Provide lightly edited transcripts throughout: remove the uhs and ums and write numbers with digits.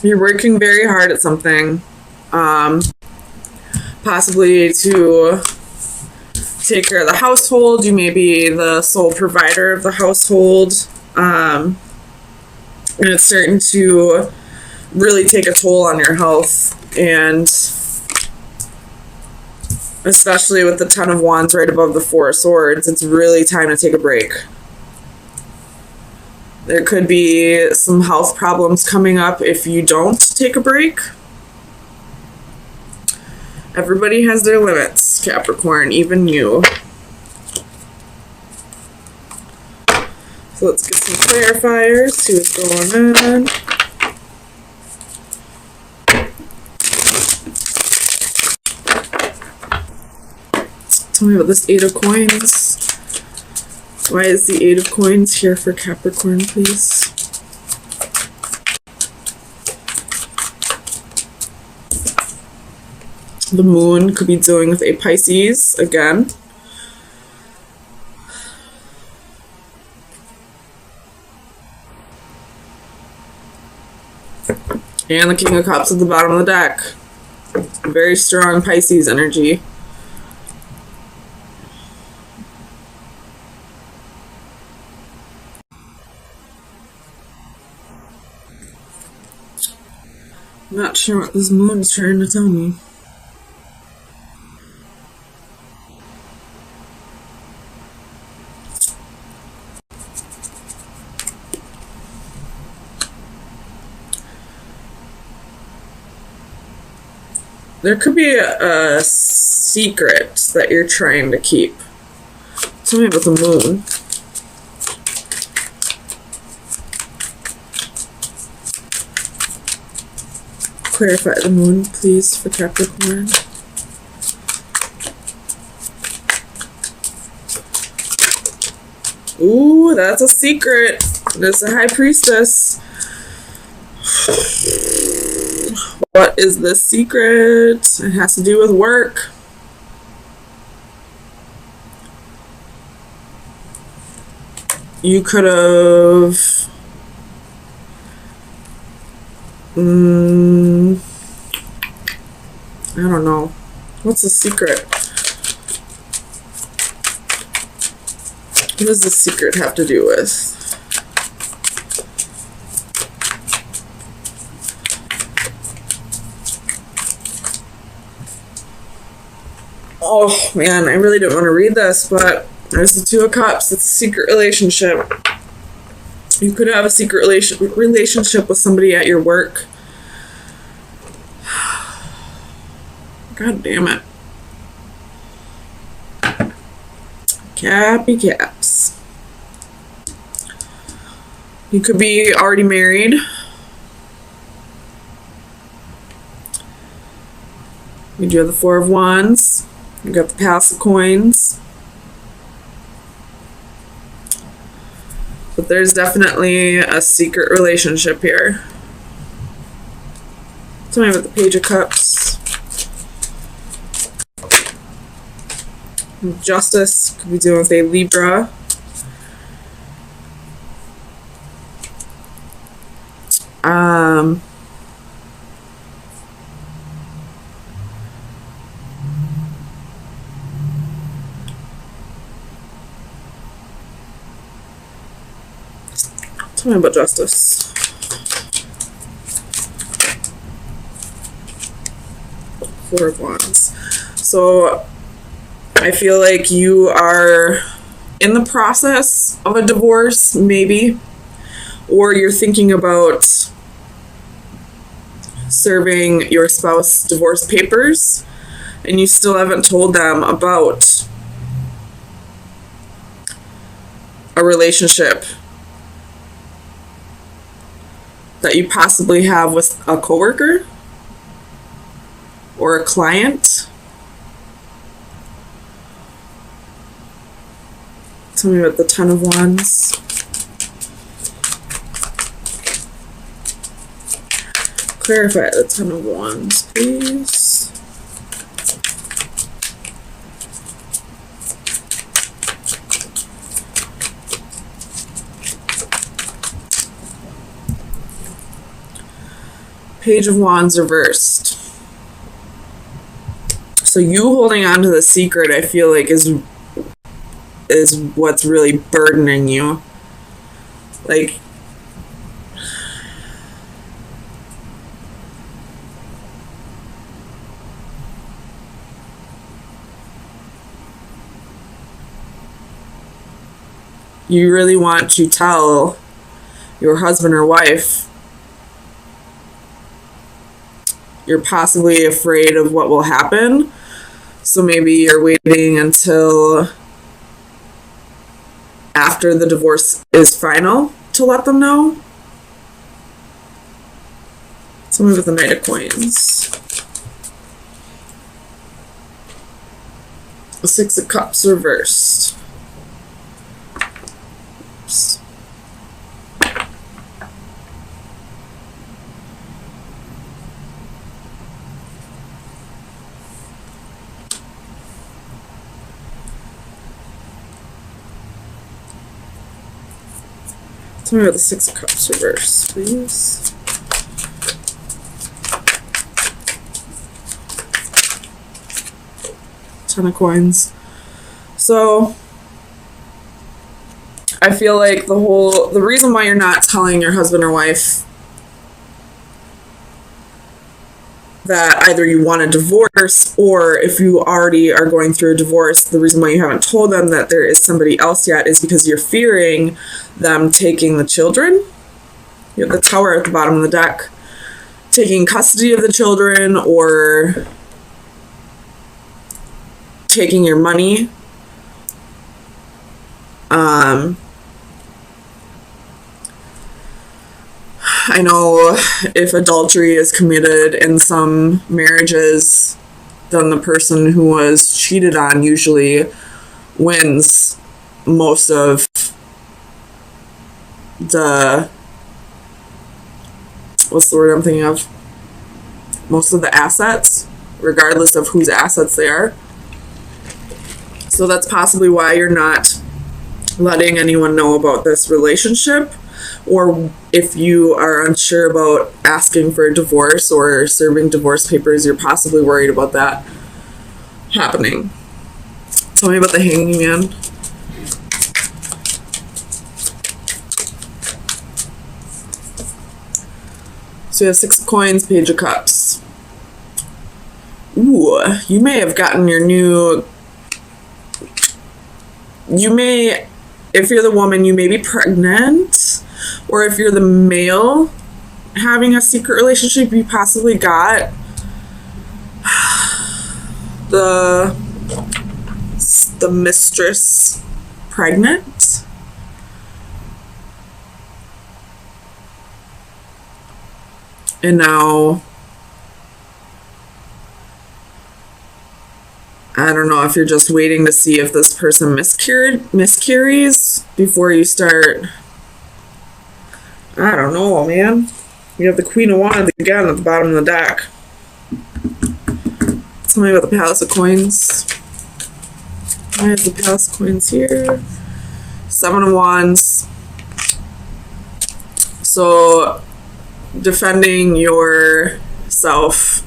You're working very hard at something, possibly to take care of the household. You may be the sole provider of the household, and it's starting to really take a toll on your health, and especially with the Ten of Wands right above the Four of Swords, it's really time to take a break. There could be some health problems coming up if you don't take a break. Everybody has their limits, Capricorn, even you. So let's get some clarifiers, see what's going on. Tell me about this Eight of Coins. Why is the Eight of Coins here for Capricorn, please? The Moon could be dealing with a Pisces again. And the King of Cups at the bottom of the deck. Very strong Pisces energy. I'm not sure what this moon is trying to tell me. There could be a secret that you're trying to keep. Tell me about the moon. Clarify the moon, please, for Capricorn. Ooh, that's a secret. There's a High Priestess. What is the secret? It has to do with work. You could have... I don't know. What's the secret? What does the secret have to do with? Oh man, I really don't want to read this, but there's the Two of Cups. It's a secret relationship. You could have a secret relationship with somebody at your work. God damn it. Cappy caps. You could be already married. You do have the Four of Wands. You got the Palace of Coins. But there's definitely a secret relationship here. Tell me about the Page of Cups. Justice could be dealing with a Libra. Tell me about Justice. Four of Wands. So I feel like you are in the process of a divorce, maybe, or you're thinking about serving your spouse divorce papers and you still haven't told them about a relationship that you possibly have with a coworker or a client. Tell me about the Ten of Wands. Clarify the Ten of Wands, please. Page of Wands reversed. So you holding on to the secret, I feel like, is what's really burdening you. Like, you really want to tell your husband or wife. You're possibly afraid of what will happen. So maybe you're waiting until after the divorce is final to let them know. Something with the Knight of Coins. The Six of Cups reversed. Oops. Tell me about the Six of Cups reverse, please. Ten of Coins. So I feel like the reason why you're not telling your husband or wife that either you want a divorce, or if you already are going through a divorce, the reason why you haven't told them that there is somebody else yet is because you're fearing them taking the children. You have the Tower at the bottom of the deck. Taking custody of the children, or taking your money. I know if adultery is committed in some marriages, then the person who was cheated on usually wins most of the, what's the word I'm thinking of? Most of the assets, regardless of whose assets they are. So that's possibly why you're not letting anyone know about this relationship. Or if you are unsure about asking for a divorce or serving divorce papers, you're possibly worried about that happening. Tell me about the Hanging Man. So you have Six of Coins, Page of Cups. Ooh, you may have gotten your new... You may... If you're the woman, you may be pregnant. Or if you're the male having a secret relationship, you possibly got the mistress pregnant. And now, I don't know if you're just waiting to see if this person miscarries before you start. I don't know, man. You have the Queen of Wands again at the bottom of the deck. Tell me about the Palace of Coins. Why is the Palace of Coins here? Seven of Wands. So, defending yourself.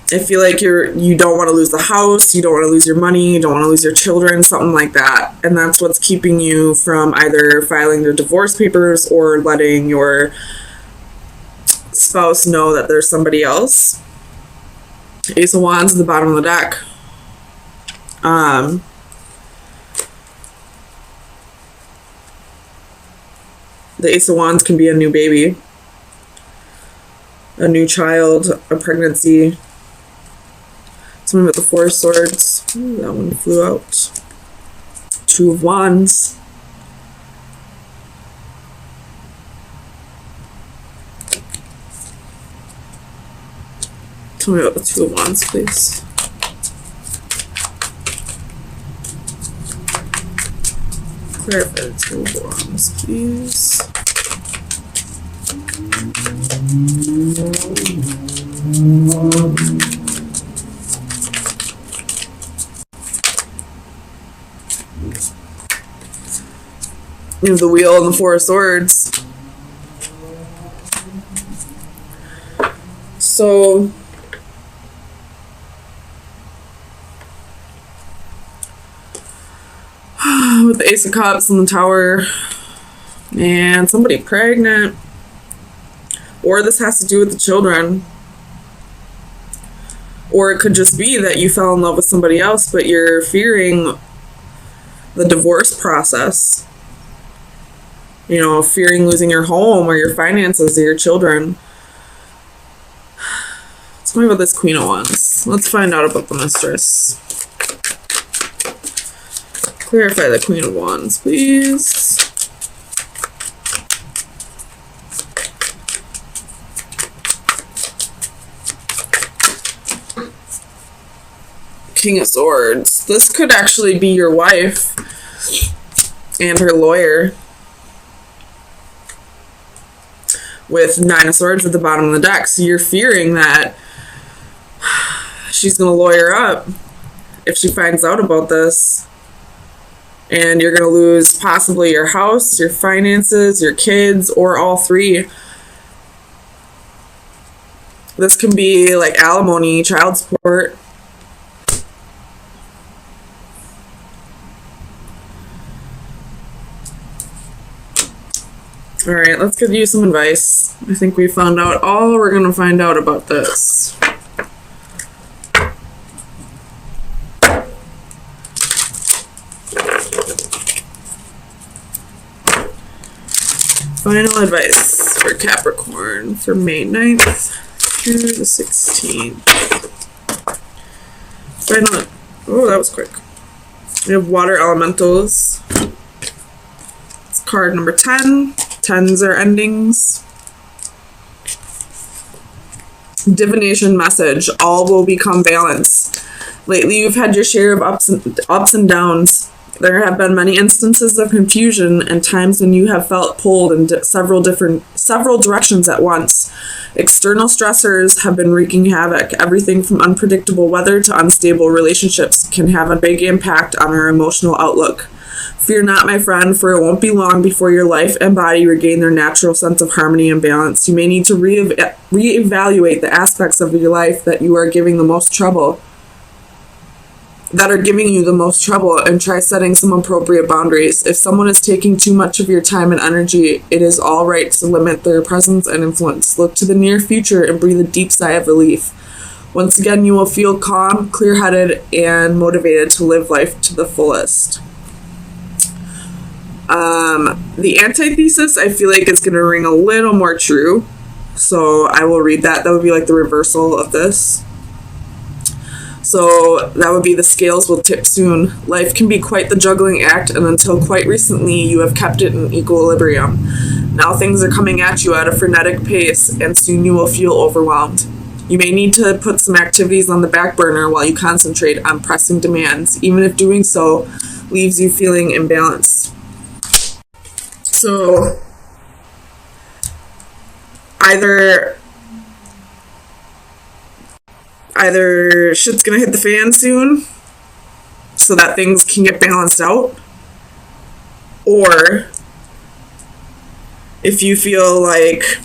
I feel like you don't want to lose the house, you don't want to lose your money, you don't want to lose your children, something like that. And that's what's keeping you from either filing your divorce papers or letting your spouse know that there's somebody else. Ace of Wands at the bottom of the deck. The Ace of Wands can be a new baby, a new child, a pregnancy. Something with the Four of Swords. Ooh, that one flew out. Two of Wands. Tell me about the Two of Wands, please. Clarify the Two of Wands, please. You have the Wheel and the Four of Swords. So with the Ace of Cups and the Tower, and somebody pregnant, or this has to do with the children, or it could just be that you fell in love with somebody else, but you're fearing the divorce process, you know, fearing losing your home or your finances or your children. Tell me about this Queen of Wands. Let's find out about the Mistress. Clarify the Queen of Wands, please. King of Swords. This could actually be your wife and her lawyer, with Nine of Swords at the bottom of the deck. So you're fearing that she's going to lawyer up if she finds out about this, and you're going to lose possibly your house, your finances, your kids, or all three. This can be like alimony, child support. All right, let's give you some advice. I think we found out all we're going to find out about this. Final advice for Capricorn for May 9th through the 16th. Final. Oh, that was quick. We have water elementals. It's card number 10. Tens are endings. Divination message. All will become balance. Lately, you've had your share of ups and downs. There have been many instances of confusion and times when you have felt pulled in several directions at once. External stressors have been wreaking havoc. Everything from unpredictable weather to unstable relationships can have a big impact on our emotional outlook. Fear not, my friend, for it won't be long before your life and body regain their natural sense of harmony and balance. You may need to reevaluate the aspects of your life that you are giving the most trouble, that are giving you the most trouble, and try setting some appropriate boundaries. If someone is taking too much of your time and energy, it is all right to limit their presence and influence. Look to the near future and breathe a deep sigh of relief. Once again, you will feel calm, clear-headed, and motivated to live life to the fullest. The antithesis, I feel like, is going to ring a little more true. So I will read that. That would be like the reversal of this. So that would be the scales will tip soon. Life can be quite the juggling act, and until quite recently, you have kept it in equilibrium. Now things are coming at you at a frenetic pace, and soon you will feel overwhelmed. You may need to put some activities on the back burner while you concentrate on pressing demands, even if doing so leaves you feeling imbalanced. So either shit's gonna hit the fan soon so that things can get balanced out, or if you feel like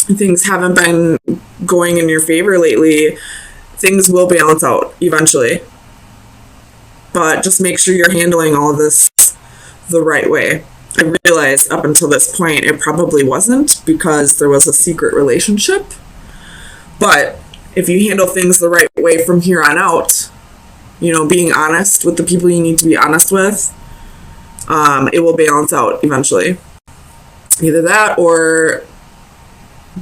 things haven't been going in your favor lately, things will balance out eventually. But just make sure you're handling all of this the right way. I realized up until this point it probably wasn't, because there was a secret relationship. But if you handle things the right way from here on out, you know, being honest with the people you need to be honest with, it will balance out eventually. Either that, or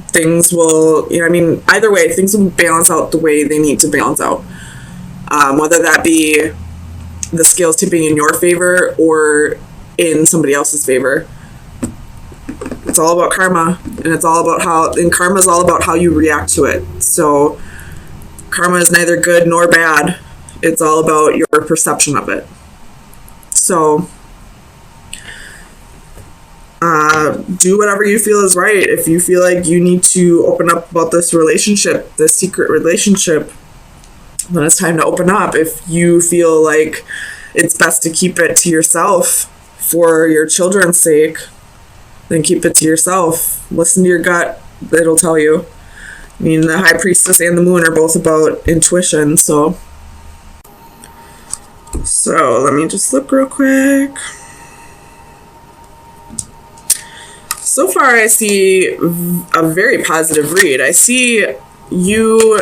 things will, you know, I mean, either way, things will balance out the way they need to balance out. Whether that be the scales tipping in your favor or in somebody else's favor. It's all about karma, and it's all about karma is all about how you react to it. So karma is neither good nor bad. It's all about your perception of it. So do whatever you feel is right. If you feel like you need to open up about this relationship, this secret relationship, then it's time to open up. If you feel like it's best to keep it to yourself for your children's sake, then keep it to yourself. Listen to your gut. It'll tell you. I mean, the High Priestess and the Moon are both about intuition, so let me just look real quick. So far, I see a very positive read. I see you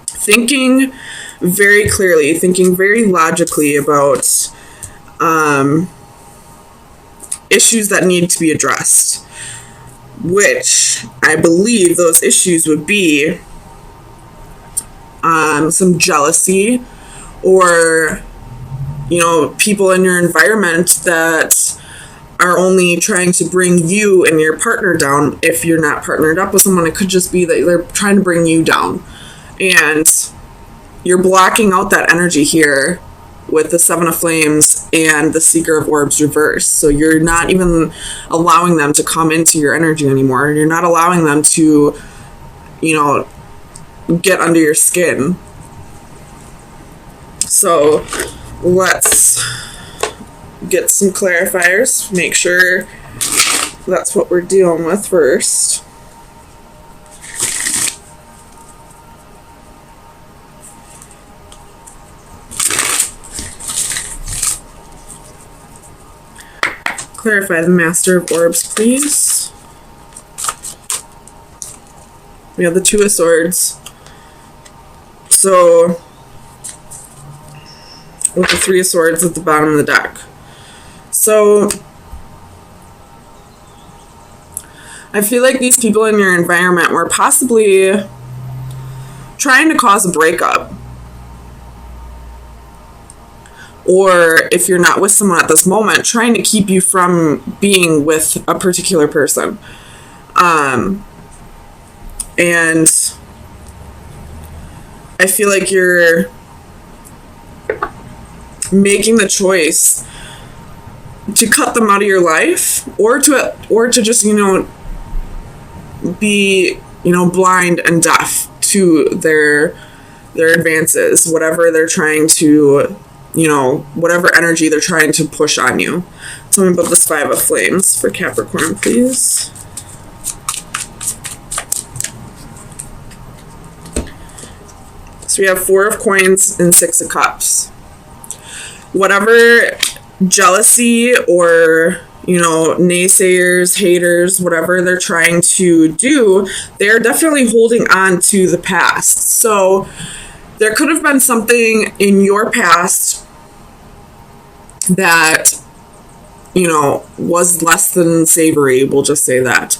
thinking very clearly, thinking very logically about issues that need to be addressed, which I believe those issues would be some jealousy, or, you know, people in your environment that are only trying to bring you and your partner down. If you're not partnered up with someone, it could just be that they're trying to bring you down, and you're blocking out that energy here with the Seven of Flames and the Seeker of Orbs reverse. So you're not even allowing them to come into your energy anymore. You're not allowing them to, you know, get under your skin. So let's get some clarifiers, make sure that's what we're dealing with first. Clarify the Master of Orbs, please. We have the Two of Swords. So, with the Three of Swords at the bottom of the deck. So, I feel like these people in your environment were possibly trying to cause a breakup. Or if you're not with someone at this moment, trying to keep you from being with a particular person. And I feel like you're making the choice to cut them out of your life, or to just, you know, be, you know, blind and deaf to their advances, whatever they're trying to, you know, whatever energy they're trying to push on you. Tell me about this Five of Flames for Capricorn, please. So we have Four of Coins and Six of Cups. Whatever jealousy or, you know, naysayers, haters, whatever they're trying to do, they're definitely holding on to the past. So there could have been something in your past that, you know, was less than savory, we'll just say that.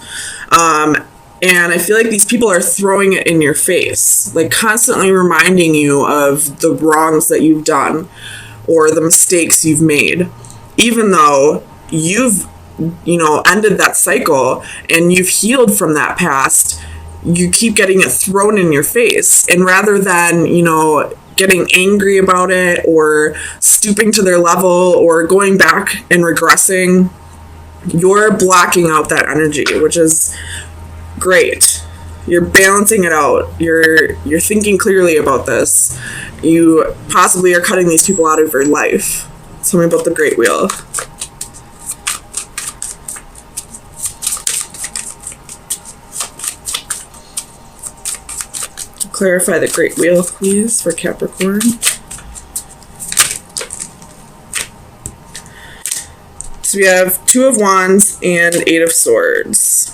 And I feel like these people are throwing it in your face, like constantly reminding you of the wrongs that you've done or the mistakes you've made, even though you've, you know, ended that cycle and you've healed from that past. You keep getting it thrown in your face, and rather than, you know, getting angry about it or stooping to their level or going back and regressing, you're blocking out that energy, which is great. You're balancing it out. You're thinking clearly about this. You possibly are cutting these people out of your life. Tell me about the Great Wheel. Clarify the Great Wheel, please, for Capricorn. So we have Two of Wands and Eight of Swords.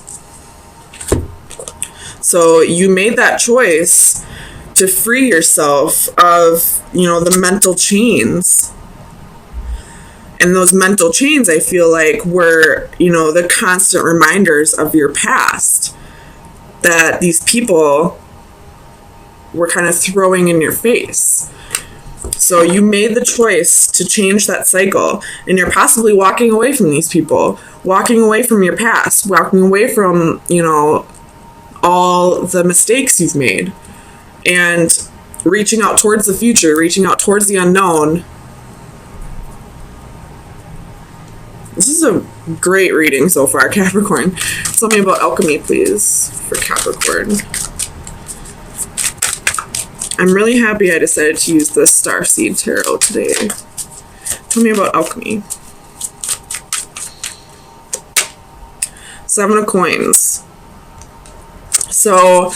So you made that choice to free yourself of, you know, the mental chains. And those mental chains, I feel like, were, you know, the constant reminders of your past that these people were kind of throwing in your face. So you made the choice to change that cycle, and you're possibly walking away from these people, walking away from your past, walking away from, you know, all the mistakes you've made, and reaching out towards the future, reaching out towards the unknown. This is a great reading so far, Capricorn. Tell me about alchemy, please, for Capricorn. I'm really happy I decided to use the Starseed Tarot today. Tell me about alchemy. Seven of Coins. So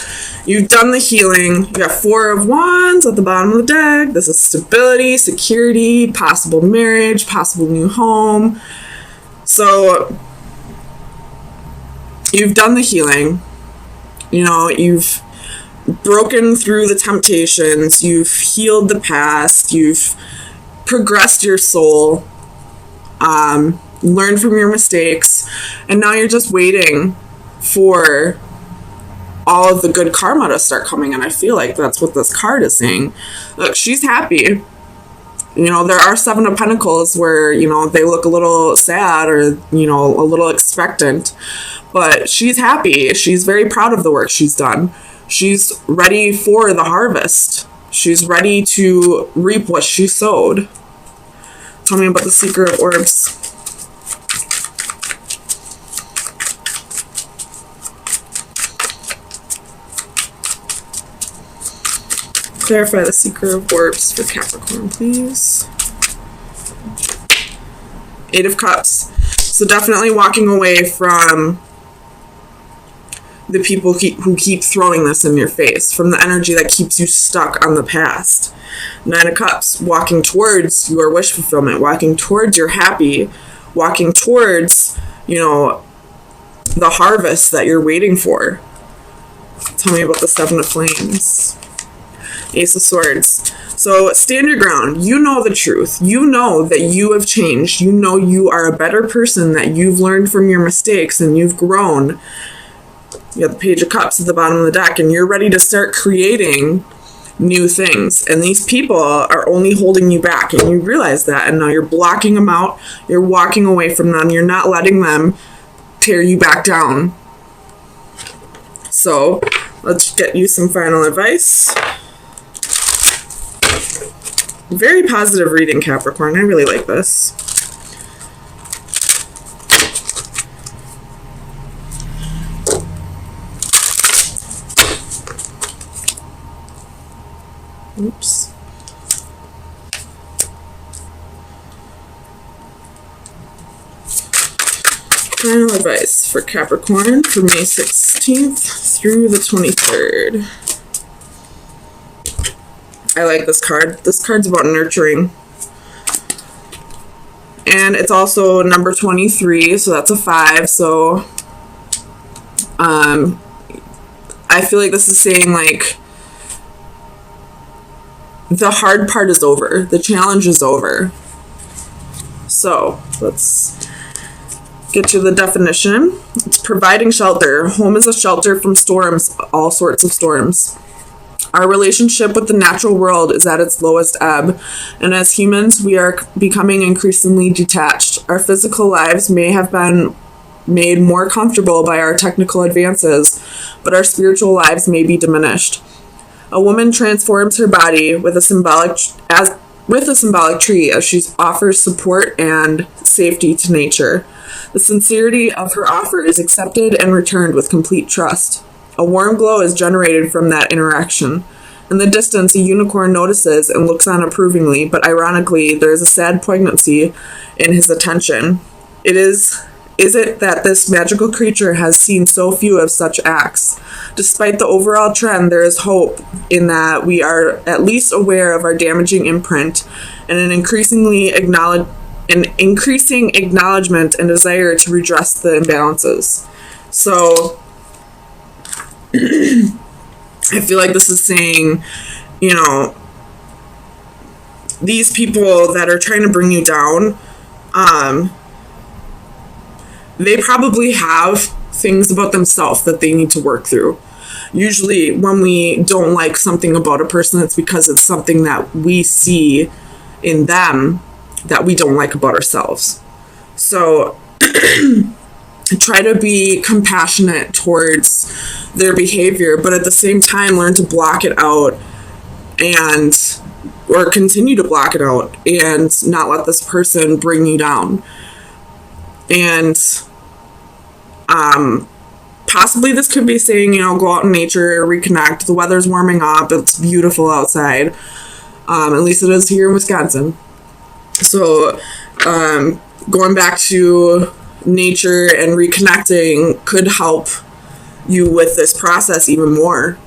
you've done the healing. You got 4 of Wands at the bottom of the deck. This is stability, security, possible marriage, possible new home. So you've done the healing. You know, you've broken through the temptations. You've healed the past. You've progressed your soul. Learned from your mistakes. And now you're just waiting for all of the good karma to start coming in. I feel like that's what this card is saying. Look, she's happy. You know, there are 7 of Pentacles where, you know, they look a little sad or, you know, a little expectant. But she's happy. She's very proud of the work she's done. She's ready for the harvest. She's ready to reap what she sowed. Tell me about the Seeker of Orbs. Clarify the Seeker of Orbs for Capricorn, please. 8 of Cups. So definitely walking away from the people who keep throwing this in your face, from the energy that keeps you stuck on the past. 9 of Cups. Walking towards your wish fulfillment, walking towards your happy, walking towards, you know, the harvest that you're waiting for. Tell me about the 7 of Flames. Ace of Swords. So stand your ground. You know the truth. You know that you have changed. You know you are a better person, that you've learned from your mistakes and you've grown. You got the Page of Cups at the bottom of the deck, and you're ready to start creating new things. And these people are only holding you back, and you realize that, and now you're blocking them out. You're walking away from them. You're not letting them tear you back down. So let's get you some final advice. Very positive reading, Capricorn. I really like this. Oops. Final advice for Capricorn for May 16th through the 23rd. I like this card. This card's about nurturing. And it's also number 23, so that's a 5. So I feel like this is saying, like, the hard part is over. The challenge is over. So let's get to the definition. It's providing shelter. Home is a shelter from storms, all sorts of storms. Our relationship with the natural world is at its lowest ebb, and as humans, we are becoming increasingly detached. Our physical lives may have been made more comfortable by our technical advances, but our spiritual lives may be diminished. A woman transforms her body with a symbolic tree as she offers support and safety to nature. The sincerity of her offer is accepted and returned with complete trust. A warm glow is generated from that interaction. In the distance, a unicorn notices and looks on approvingly, but ironically, there is a sad poignancy in his attention. Is it that this magical creature has seen so few of such acts? Despite the overall trend, there is hope in that we are at least aware of our damaging imprint and an increasing acknowledgement and desire to redress the imbalances. So I feel like this is saying, you know, these people that are trying to bring you down, they probably have things about themselves that they need to work through. Usually when we don't like something about a person, it's because it's something that we see in them that we don't like about ourselves. So try to be compassionate towards their behavior, but at the same time learn to block it out or continue to block it out and not let this person bring you down. And possibly this could be saying, you know, go out in nature, reconnect. The weather's warming up. It's beautiful outside. At least it is here in Wisconsin. So going back to nature and reconnecting could help you with this process even more.